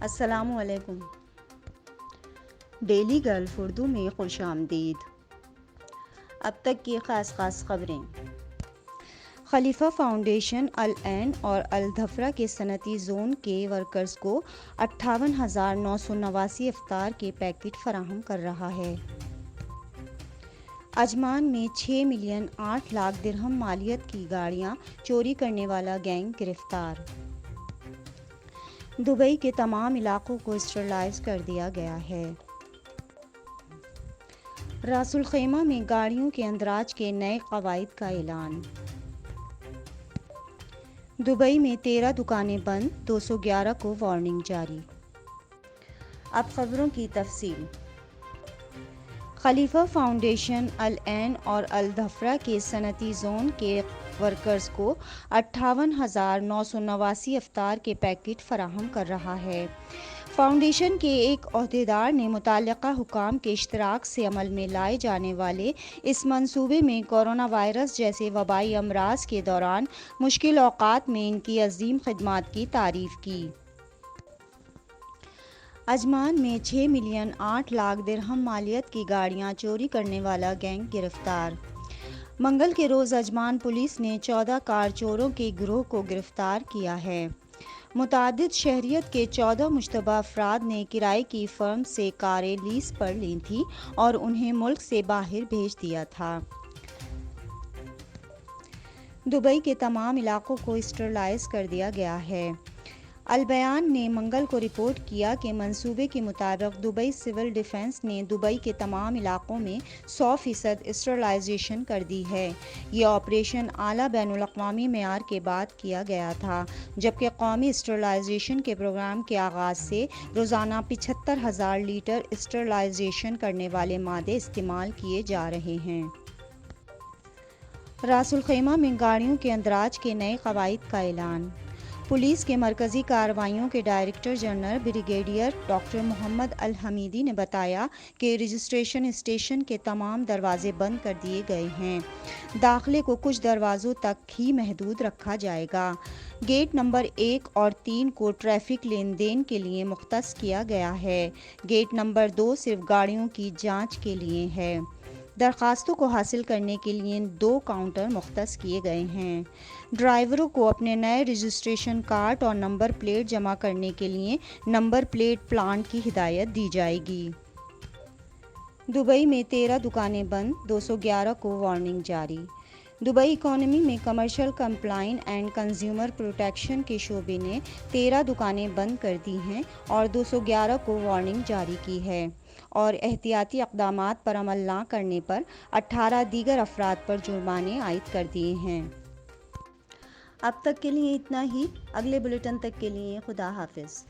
السلام علیکم۔ Daily golf Urdu میں خوش آمدید۔ اب تک کی خاص خبریں۔ خلیفہ فاؤنڈیشن العین اور الدھفرہ کے صنعتی زون کے ورکرز کو 58,989 افطار کے پیکٹ فراہم کر رہا ہے۔ عجمان میں 6,08,00,000 درہم مالیت کی گاڑیاں چوری کرنے والا گینگ گرفتار۔ دبئی کے تمام علاقوں کو اسٹرلائز کر دیا گیا ہے۔ راس الخیمہ میں گاڑیوں کے اندراج کے نئے قواعد کا اعلان۔ دبئی میں 13 دکانیں بند، 211 کو وارننگ جاری۔ اب خبروں کی تفصیل۔ خلیفہ فاؤنڈیشن العین اور الدھفرہ کے صنعتی زون کے ورکرز کو 58,989 افطار کے پیکٹ فراہم کر رہا ہے۔ فاؤنڈیشن کے ایک عہدیدار نے متعلقہ حکام کے اشتراک سے عمل میں لائے جانے والے اس منصوبے میں کورونا وائرس جیسے وبائی امراض کے دوران مشکل اوقات میں ان کی عظیم خدمات کی تعریف کی۔ عجمان میں 6,08,00,000 درہم مالیت کی گاڑیاں چوری کرنے والا گینگ گرفتار۔ منگل کے روز عجمان پولیس نے 14 کار چوروں کے گروہ کو گرفتار کیا ہے۔ متعدد شہریت کے 14 مشتبہ افراد نے کرائے کی فرم سے کاریں لیز پر لی تھیں اور انہیں ملک سے باہر بھیج دیا تھا۔ دبئی کے تمام علاقوں کو اسٹرلائز کر دیا گیا ہے۔ البیان نے منگل کو رپورٹ کیا کہ منصوبے کے مطابق دبئی سول ڈیفنس نے دبئی کے تمام علاقوں میں 100% اسٹرلائزیشن کر دی ہے۔ یہ آپریشن اعلیٰ بین الاقوامی معیار کے بعد کیا گیا تھا، جبکہ قومی اسٹرلائزیشن کے پروگرام کے آغاز سے روزانہ 75,000 لیٹر اسٹرلائزیشن کرنے والے مادے استعمال کیے جا رہے ہیں۔ راس الخیمہ میں گاڑیوں کے اندراج کے نئے قواعد کا اعلان۔ پولیس کے مرکزی کارروائیوں کے ڈائریکٹر جنرل بریگیڈیئر ڈاکٹر محمد الحمیدی نے بتایا کہ رجسٹریشن اسٹیشن کے تمام دروازے بند کر دیے گئے ہیں۔ داخلے کو کچھ دروازوں تک ہی محدود رکھا جائے گا۔ گیٹ نمبر 1 اور 3 کو ٹریفک لین دین کے لیے مختص کیا گیا ہے۔ گیٹ نمبر 2 صرف گاڑیوں کی جانچ کے لیے ہے۔ درخواستوں کو حاصل کرنے کے لیے 2 کاؤنٹر مختص کیے گئے ہیں۔ ڈرائیوروں کو اپنے نئے رجسٹریشن کارڈ اور نمبر پلیٹ جمع کرنے کے لیے نمبر پلیٹ پلانٹ کی ہدایت دی جائے گی۔ دبئی میں 13 دکانیں بند، 211 کو وارننگ جاری۔ دبئی اکانومی میں کمرشل کمپلائن اینڈ کنزیومر پروٹیکشن کے شعبے نے 13 دکانیں بند کر دی ہیں اور 211 کو وارننگ جاری کی ہے اور احتیاطی اقدامات پر عمل نہ کرنے پر 18 دیگر افراد پر جرمانے عائد کر دیے ہیں۔ اب تک کے لیے اتنا ہی۔ اگلے بلیٹن تک کے لیے خدا حافظ۔